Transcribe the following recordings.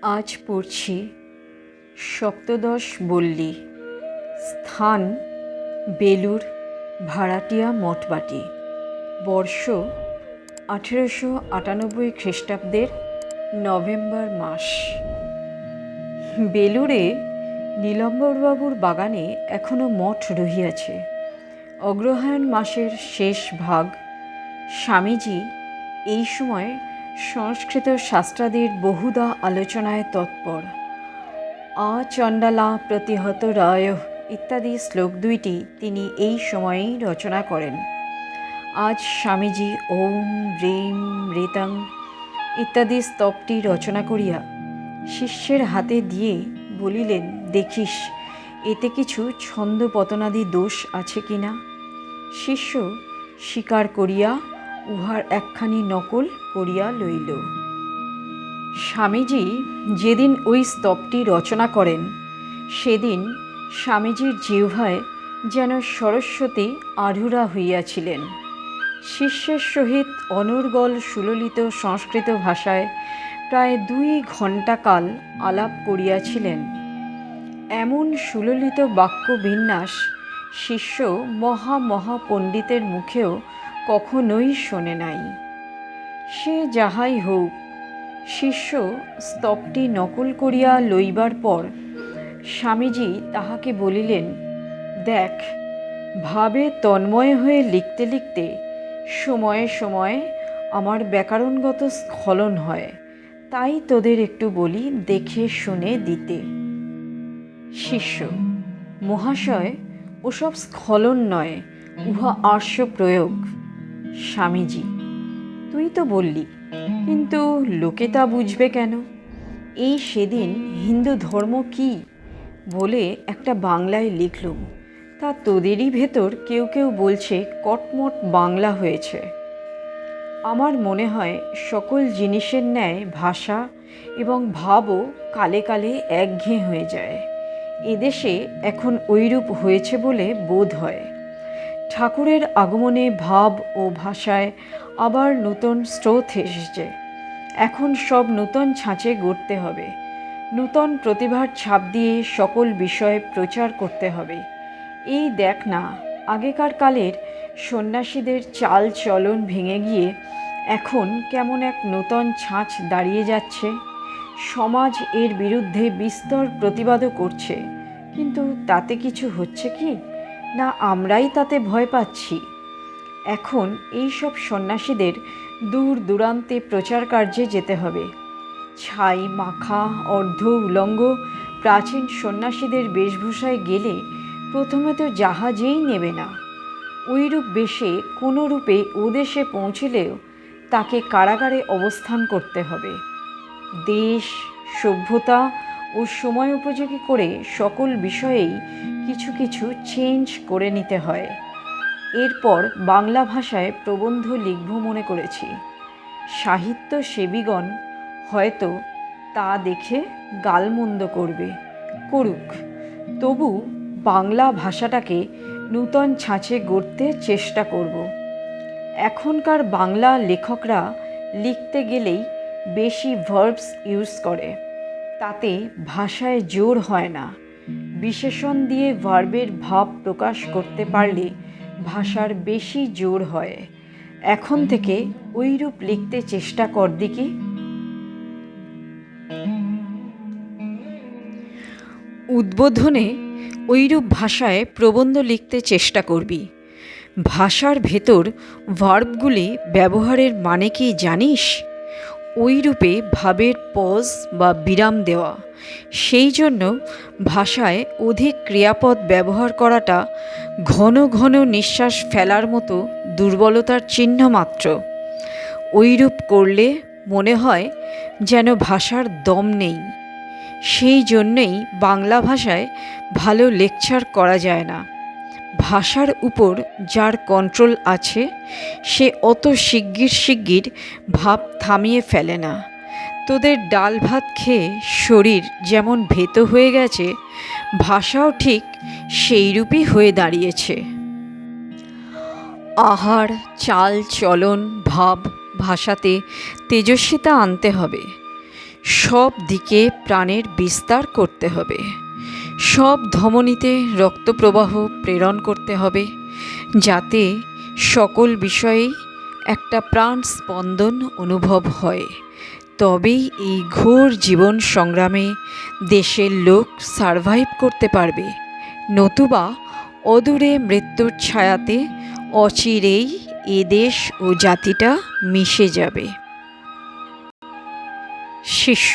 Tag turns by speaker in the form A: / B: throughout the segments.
A: আজ পড়ছি সপ্তদশ বল্লী। স্থান বেলুড় ভাড়াটিয়া মঠবাটি। বর্ষ 1898 খ্রিস্টাব্দের নভেম্বর মাস। বেলুড়ে নীলাম্বরবাবুর বাগানে এখনও মঠ রহিয়াছে। অগ্রহায়ণ মাসের শেষ ভাগ। স্বামীজি এই সময় সংস্কৃত শাস্ত্রাদির বহুধা আলোচনায় তৎপর। আচণ্ডালা প্রতিহত রায় ইত্যাদি শ্লোক দুইটি তিনি এই সময়েই রচনা করেন। আজ স্বামীজি ওম রেম রেতাং ইত্যাদি স্তবটি রচনা করিয়া শিষ্যের হাতে দিয়ে বলিলেন, দেখিস এতে কিছু ছন্দপতনাদি দোষ আছে কিনা। শিষ্য স্বীকার করিয়া উহার একখানি নকল করিয়া লইল। স্বামীজি যেদিন ওই স্তবটি রচনা করেন সেদিন স্বামীজির জিহ্বায় যেন সরস্বতী আরূঢ়া হইয়াছিলেন। শিষ্যের সহিত অনর্গল সুললিত সংস্কৃত ভাষায় প্রায় 2 ঘণ্টা কাল আলাপ করিয়াছিলেন। এমন সুললিত বাক্যবিন্যাস শিষ্য মহাপণ্ডিতের মুখেও কখনোই শোনে নাই। সে যাহাই হোক, শিষ্য স্তবটি নকল করিয়া লইবার পর স্বামীজি তাহাকে বলিলেন, দেখ, ভাবে তন্ময় হয়ে লিখতে লিখতে সময়ে সময়ে আমার ব্যাকরণগত স্খলন হয়, তাই তোদের একটু বলি দেখে শুনে দিতে। শিষ্য, মহাশয়, ওসব স্খলন নয়, উহা আর্ষ প্রয়োগ। স্বামীজি, তুই তো বললি, কিন্তু লোকে তা বুঝবে কেন? এই সেদিন হিন্দু ধর্ম কি বলে একটা বাংলায় লিখলুম, তা তোদেরই ভেতর কেউ কেউ বলছে কটমট বাংলা হয়েছে। আমার মনে হয় সকল জিনিসের ন্যায় ভাষা এবং ভাবও কালে কালে একঘেয়ে হয়ে যায়। এদেশে এখন ঐরূপ হয়েছে বলে বোধ হয়। ঠাকুরের আগমনে ভাব ও ভাষায় আবার নূতন স্রোত এসেছে। এখন সব নূতন ছাঁচে গড়তে হবে, নূতন প্রতিভার ছাপ দিয়ে সকল বিষয়ে প্রচার করতে হবে। এই দেখ না, আগেকার কালের সন্ন্যাসীদের চাল চলন ভেঙে গিয়ে এখন কেমন এক নূতন ছাঁচ দাঁড়িয়ে যাচ্ছে। সমাজ এর বিরুদ্ধে বিস্তর প্রতিবাদও করছে, কিন্তু তাতে কিছু হচ্ছে কি না আমরাই তাতে ভয় পাচ্ছি। এখন এই সব সন্ন্যাসীদের দূর দূরান্তে প্রচার কার্যে যেতে হবে। ছাই মাখা অর্ধ উলঙ্গ প্রাচীন সন্ন্যাসীদের বেশভূষায় গেলে প্রথমে তো জাহাজেই নেবে না। ওইরূপ বেশে কোনো রূপে ওদেশে পৌঁছলেও তাকে কারাগারে অবস্থান করতে হবে। দেশ, সভ্যতা ও সময় উপযোগী করে সকল বিষয়েই কিছু কিছু চেঞ্জ করে নিতে হয়। এরপর বাংলা ভাষায় প্রবন্ধ লিখব মনে করেছি। সাহিত্য সেবীগণ হয়তো তা দেখে গালমন্দ করবে, করুক, তবু বাংলা ভাষাটাকে নূতন ছাঁচে গড়তে চেষ্টা করব। এখনকার বাংলা লেখকরা লিখতে গেলেই বেশি ভার্বস ইউজ করে, তাতে ভাষায় জোর হয় না। বিশেষণ দিয়ে ভার্বের ভাব প্রকাশ করতে পারলে ভাষার বেশি জোর হয়। এখন থেকে ওইরূপ লিখতে চেষ্টা কর দেখি। উদ্বোধনে ওইরূপ ভাষায় প্রবন্ধ লিখতে চেষ্টা করবি। ভাষার ভেতর ভার্বগুলি ব্যবহারের মানে কি জানিস? ওইরূপে ভাবের পজ বা বিরাম দেওয়া। সেই জন্য ভাষায় অধিক ক্রিয়াপদ ব্যবহার করাটা ঘন ঘন নিঃশ্বাস ফেলার মতো দুর্বলতার চিহ্ন মাত্র। ওইরূপ করলে মনে হয় যেন ভাষার দম নেই। সেই জন্যেই বাংলা ভাষায় ভালো লেকচার করা যায় না। ভাষার উপর যার কন্ট্রোল আছে সে অত শিগগির ভাব থামিয়ে ফেলে না। তোদের ডাল ভাত খেয়ে শরীর যেমন ভেতো হয়ে গেছে, ভাষাও ঠিক সেইরূপই হয়ে দাঁড়িয়েছে। আহার, চাল চলন, ভাব, ভাষাতে তেজস্বিতা আনতে হবে। সব দিকে প্রাণের বিস্তার করতে হবে, সব ধমনীতে রক্তপ্রবাহ প্রেরণ করতে হবে, যাতে সকল বিষয়েই একটা প্রাণ স্পন্দন অনুভব হয়। তবেই এই ঘোর জীবন সংগ্রামে দেশের লোক সারভাইভ করতে পারবে, নতুবা অদূরে মৃত্যুর ছায়াতে অচিরেই এ দেশ ও জাতিটা মিশে যাবে। শিষ্য: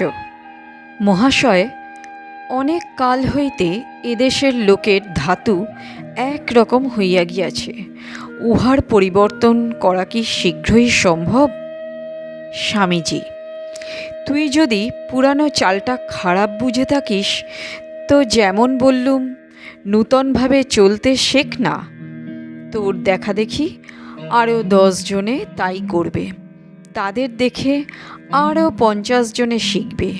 A: মহাশয়, অনেক কাল হইতে এদেশের লোকের ধাতু একরকম হইয়া গিয়াছে, উহার পরিবর্তন করা কি শীঘ্রই সম্ভব? স্বামীজি: তুই যদি পুরানো চালটা খারাপ বুঝে থাকিস তো যেমন বললুম নূতনভাবে চলতে শেখ না। তোর দেখা দেখি আরও 10 জনে তাই করবে, তাদের দেখে আরও 50 জনে শিখবে।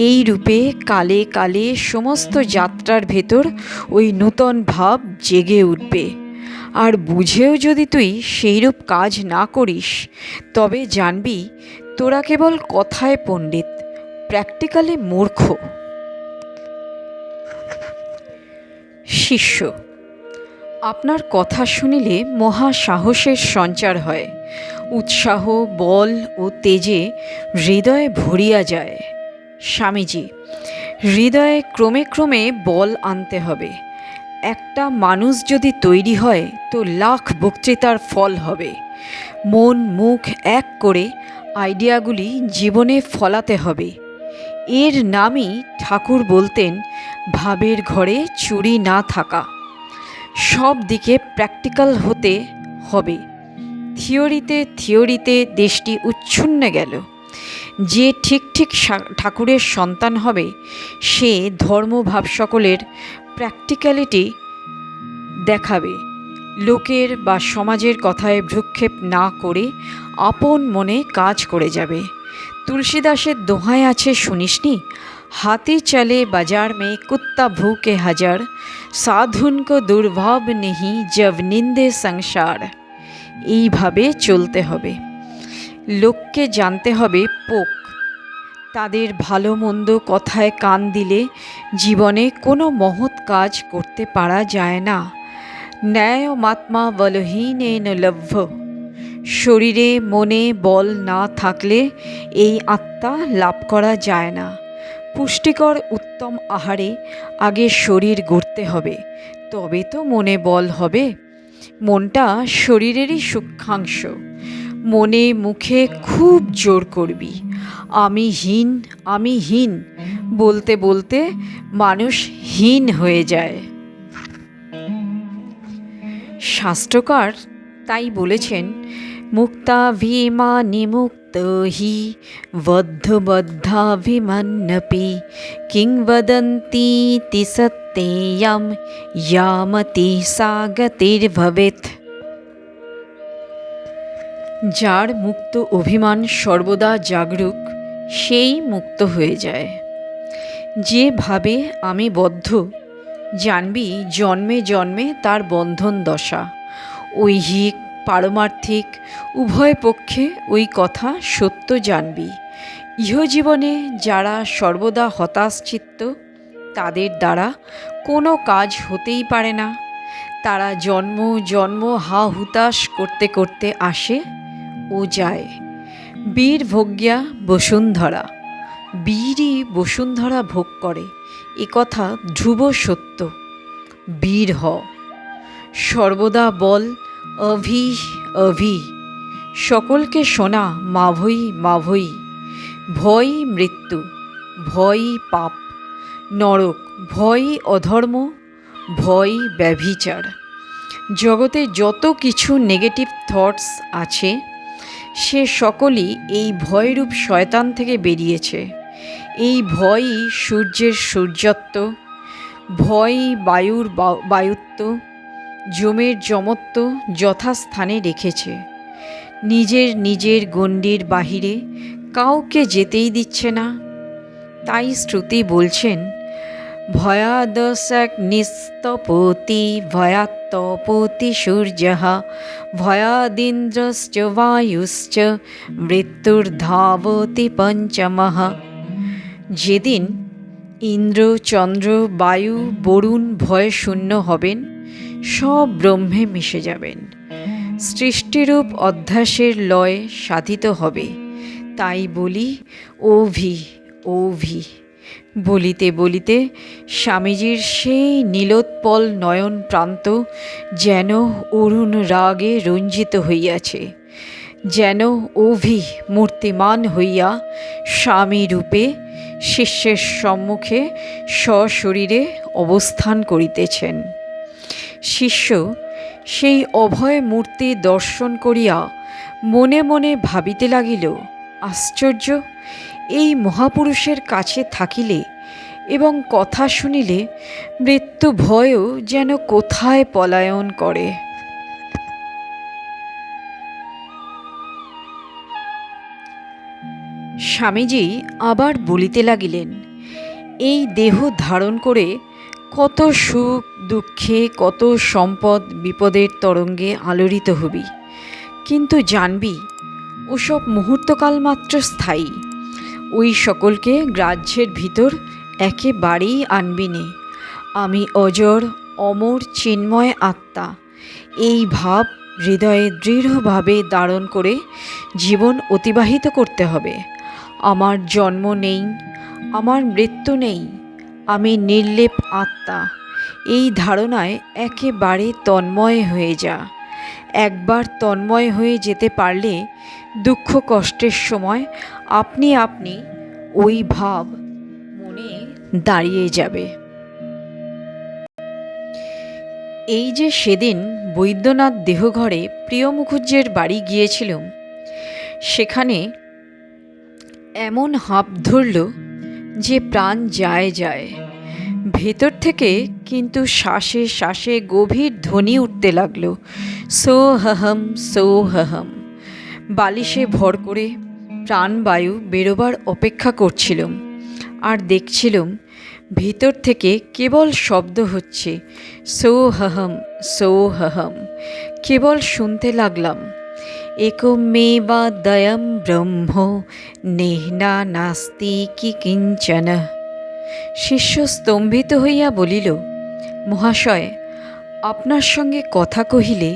A: এই রূপে কালে কালে সমস্ত যাত্রার ভেতর ওই নূতন ভাব জেগে উঠবে। আর বুঝেও যদি তুই সেইরূপ কাজ না করিস তবে জানবি তোরা কেবল কথায় পণ্ডিত, প্র্যাকটিক্যালি মূর্খ। শিষ্য: আপনার কথা শুনিলে মহা সাহসের সঞ্চার হয়, উৎসাহ, বল ও তেজে হৃদয়ে ভরিয়া যায়। স্বামীজি: হৃদয়ে ক্রমে ক্রমে বল আনতে হবে। একটা মানুষ যদি তৈরি হয় তো লাখ বক্তৃতার ফল হবে। মন মুখ এক করে আইডিয়াগুলি জীবনে ফলাতে হবে। এর নামই ঠাকুর বলতেন ভাবের ঘরে চুরি না থাকা। সব দিকে প্র্যাকটিক্যাল হতে হবে। থিওরিতে দেশটি উচ্ছন্নে গেল। যে ঠিক ঠিক ঠাকুরের সন্তান হবে সে ধর্মভাব সকলের প্র্যাকটিক্যালিটি দেখাবে, লোকের বা সমাজের কথায় ভ্রুক্ষেপ না করে আপন মনে কাজ করে যাবে। তুলসীদাসের দোহায় আছে শুনিসনি, হাতি চলে বাজার মে কুত্তা ভুকে হাজার, সাধুন কো দুর্ভাব নেহি জব নিন্দে সংসার। এইভাবে চলতে হবে। লোককে জানতে হবে পোক। তাদের ভালো মন্দ কথায় কান দিলে জীবনে কোনো মহৎ কাজ করতে পারা যায় না। ন্যায়মাত্মা বলহীনেন লভ্য। শরীরে মনে বল না থাকলে এই আত্মা লাভ করা যায় না। পুষ্টিকর উত্তম আহারে আগে শরীর গড়তে হবে, তবে তো মনে বল হবে। মনটা শরীরেরই সূক্ষ্মাংশ। মনে মুখে খুব জোর করবি, আমি হীন বলতে বলতে মানুষ হীন হয়ে যায়। শাস্ত্রকার তাই বলেছেন, মুক্তাভিমানিমুক্ত হি বদ্ধবদ্ধাভিমান্যপি কিংবদন্তীতি সত্যেয়ং ইয়ামতি সা গতির্ভবেৎ। যার মুক্ত অভিমান সর্বদা জাগরুক সেই মুক্ত হয়ে যায়। যে ভাবে আমি বদ্ধ, জানবি জন্মে জন্মে তার বন্ধন দশা। ঐহিক পারমার্থিক উভয় পক্ষে ওই কথা সত্য জানবি। ইহজীবনে যারা সর্বদা হতাশচিত্ত তাদের দ্বারা কোনো কাজ হতেই পারে না। তারা জন্ম জন্ম হা হুতাশ করতে করতে আসে ও যায়। বীর ভোগ্যা বসুন্ধরা, বীরই বসুন্ধরা ভোগ করে, এ কথা ধ্রুব সত্য। বীর হ, সর্বদা বল অভি অভি। সকলকে শোনা মাভৈ মাভৈ। ভয় মৃত্যু, ভয় পাপ, নরক, ভয় অধর্ম, ভয় ব্যভিচার। জগতে যত কিছু নেগেটিভ থটস আছে সে সকলই এই ভয়রূপ শয়তান থেকে বেরিয়েছে। এই ভয়ই সূর্যের সূর্যত্ব, ভয় বায়ুর বায়ুত্ব, যমের যমত্ব যথাস্থানে রেখেছে। নিজের নিজের গণ্ডির বাহিরে কাউকে যেতেই দিচ্ছে না। তাই শ্রুতি বলছেন, ভয়াদশগ্নিস্তপোতি ভয়াত্তপোতি সূর্যঃ ভয়াদিন্দ্রশ্চ বায়ুশ্চ মৃত্যুর্ধাবতি পঞ্চমঃ। যেদিন ইন্দ্র, চন্দ্র, বায়ু, বরুণ ভয়ে শূন্য হবেন, সব ব্রহ্মে মিশে যাবেন, সৃষ্টিরূপ অধ্যাসের লয় সাধিত হবে। তাই বলি ও ভি, ও ভি। বলিতে বলিতে স্বামীজির সেই নীলোৎপল নয়ন প্রান্ত যেন অরুণ রাগে রঞ্জিত হইয়াছে, যেন অভি মূর্তিমান হইয়া স্বামী রূপে শিষ্যের সম্মুখে সশরীরে অবস্থান করিতেছেন। শিষ্য সেই অভয় মূর্তি দর্শন করিয়া মনে মনে ভাবিতে লাগিল, আশ্চর্য, এই মহাপুরুষের কাছে থাকিলে এবং কথা শুনিলে মৃত্যু ভয়ও যেন কোথায় পলায়ন করে। স্বামীজি আবার বলিতে লাগিলেন, এই দেহ ধারণ করে কত সুখ দুঃখে, কত সম্পদ বিপদের তরঙ্গে আলোড়িত হবি, কিন্তু জানবি ওসব মুহূর্তকাল মাত্র স্থায়ী। ওই সকলকে গ্রাহ্যের ভিতর একেবারেই আনবি নে। আমি অজর, অমর, চিন্ময় আত্মা, এই ভাব হৃদয়ে দৃঢ়ভাবে ধারণ করে জীবন অতিবাহিত করতে হবে। আমার জন্ম নেই, আমার মৃত্যু নেই, আমি নির্লেপ আত্মা, এই ধারণায় একেবারে তন্ময় হয়ে যা। একবার তন্ময় হয়ে যেতে পারলে দুঃখ কষ্টের সময় আপনি আপনি ওই ভাব মনে দাঁড়িয়ে যাবে। এই যে সেদিন বৈদ্যনাথ দেহঘরে প্রিয় মুখুজ্জের বাড়ি গিয়েছিলাম, সেখানে এমন হাঁপ ধরল যে প্রাণ যায় যায়। ভেতর থেকে কিন্তু শ্বাসে শ্বাসে গভীর ধ্বনি উঠতে লাগলো, সোহহম সোহহম। বালিশে ভর করে প্রাণবায়ু বেরোবার অপেক্ষা করছিলাম, আর দেখছিলাম ভিতর থেকে কেবল শব্দ হচ্ছে, সোহহম সোহহম। কেবল শুনতে লাগলাম, একমেবা দয়ম ব্রহ্ম নেহনা নাস্তি কি কিঞ্চন। শিষ্য স্তম্ভিত হইয়া বলিল, মহাশয়, আপনার সঙ্গে কথা কহিলে,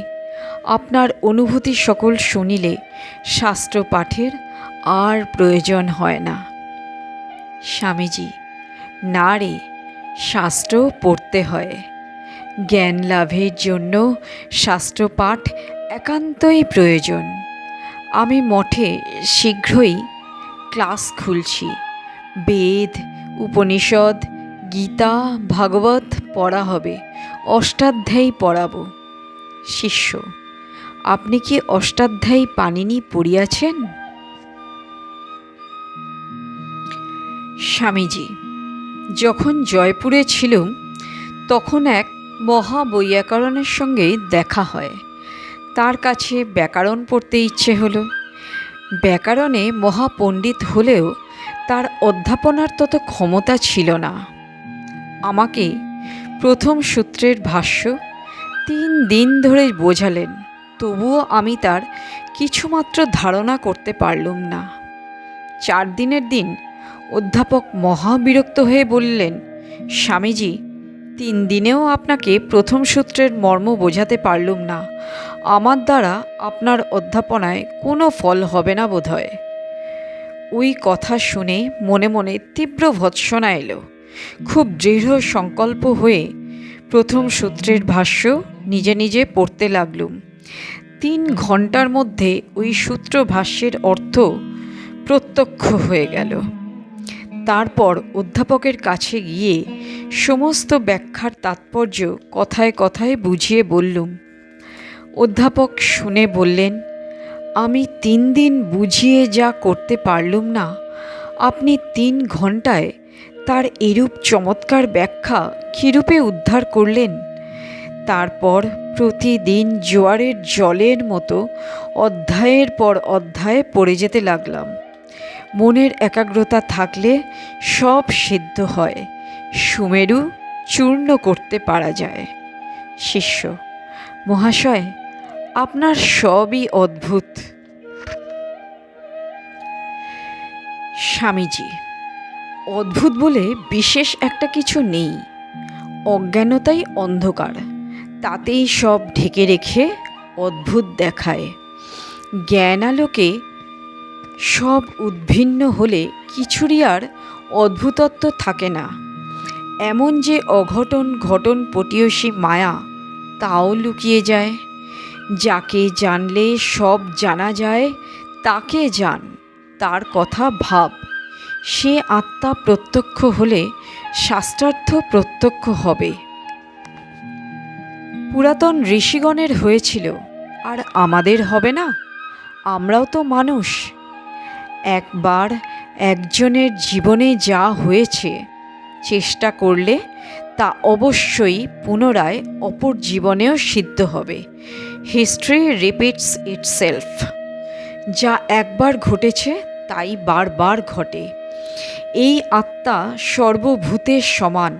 A: আপনার অনুভূতি সকল শুনিলে শাস্ত্র পাঠের আর প্রয়োজন হয় না। স্বামীজি, না রে, শাস্ত্র পড়তে হয়। জ্ঞান লাভের জন্য শাস্ত্রপাঠ একান্তই প্রয়োজন। আমি মঠে শীঘ্রই ক্লাস খুলছি। বেদ, উপনিষদ, গীতা, ভাগবত পড়া হবে, অষ্টাধ্যায়ী পড়াব। শিষ্য, আপনি কি অষ্টাধ্যায়ী পাণিনি পড়িয়াছেন? স্বামীজি, যখন জয়পুরে ছিলুম তখন এক মহাবৈয়াকরণের সঙ্গে দেখা হয়। তার কাছে ব্যাকরণ পড়তে ইচ্ছে হলো। ব্যাকরণে মহাপণ্ডিত হলেও তার অধ্যাপনার তত ক্ষমতা ছিল না। আমাকে প্রথম সূত্রের ভাষ্য 3 দিন ধরে বোঝালেন, তবুও আমি তার কিছুমাত্র ধারণা করতে পারলুম না। 4 দিনের দিন অধ্যাপক মহাবিরক্ত হয়ে বললেন, স্বামীজি, 3 দিনেও আপনাকে প্রথম সূত্রের মর্ম বোঝাতে পারলুম না। আমার দ্বারা আপনার অধ্যাপনায় কোনো ফল হবে না বোধহয়। ওই কথা শুনে মনে মনে তীব্র ভৎসনা এলো। খুব দৃঢ় সংকল্প হয়ে প্রথম সূত্রের ভাষ্য নিজে নিজে পড়তে লাগলুম। 3 ঘন্টার মধ্যে ওই সূত্র ভাষ্যের অর্থ প্রত্যক্ষ হয়ে গেল। তারপর অধ্যাপকের কাছে গিয়ে সমস্ত ব্যাখ্যার তাৎপর্য কথায় কথায় বুঝিয়ে বললুম। অধ্যাপক শুনে বললেন, আমি 3 দিন বুঝিয়ে যা করতে পারলুম না, আপনি 3 ঘন্টায় তার এরূপ চমৎকার ব্যাখ্যা কীরূপে উদ্ধার করলেন? তারপর প্রতিদিন জোয়ারের জলের মতো অধ্যায়ের পর অধ্যায়ে পড়ে যেতে লাগলাম। মনের একাগ্রতা থাকলে সব সিদ্ধ হয়, সুমেরু চূর্ণ করতে পারা যায়। শিষ্য, মহাশয়, আপনার সবই অদ্ভুত। স্বামীজি, অদ্ভুত বলে বিশেষ একটা কিছু নেই, অজ্ঞানতাই অন্ধকার, তাতেই সব ঢেকে রেখে অদ্ভুত দেখায়। জ্ঞান আলোকে সব উদ্ভিন্ন হলে কিছুরই আর অদ্ভুতত্ব থাকে না। এমন যে অঘটন ঘটন পটীয়সী মায়া, তাও লুকিয়ে যায়। যাকে জানলে সব জানা যায়, তাকে জান, তার কথা ভাব। সে আত্মা প্রত্যক্ষ হলে শাস্ত্রার্থ প্রত্যক্ষ হবে। পুরাতন ঋষিগণের হয়েছিল, আর আমাদের হবে না? আমরাও তো মানুষ। একবার একজনের জীবনে যা হয়েছে, চেষ্টা করলে তা অবশ্যই পুনরায় অপর জীবনেও সিদ্ধ হবে। History repeats itself. যা একবার ঘটেছে তাই বারবার ঘটে। এই আত্মা সর্বভূতের সমান,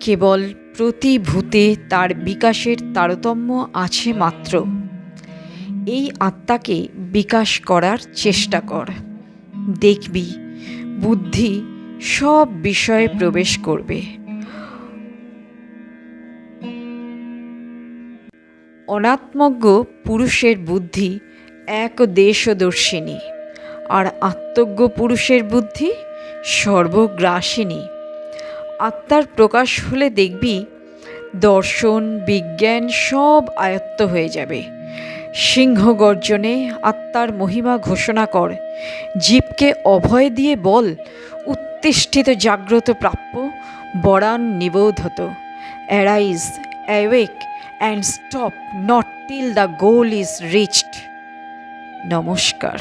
A: কেবল প্রতি ভূতে তার বিকাশের তারতম্য আছে মাত্র। এই আত্মাকে বিকাশ করার চেষ্টা কর, দেখবি বুদ্ধি সব বিষয়ে প্রবেশ করবে। অনাত্মজ্ঞ পুরুষের বুদ্ধি এক দেশদর্শিনী, আর আত্মজ্ঞ পুরুষের বুদ্ধি সর্বগ্রাসিনী। আত্মার প্রকাশ হলে দেখবি দর্শন বিজ্ঞান সব আয়ত্ত হয়ে যাবে। সিংহ গর্জনে আত্মার মহিমা ঘোষণা কর। জীবকে অভয় দিয়ে বল, উত্তিষ্ঠিত জাগ্রত প্রাপ্য, বরান নিবোধত। Arise, awake and stop not till the goal is reached. নমস্কার।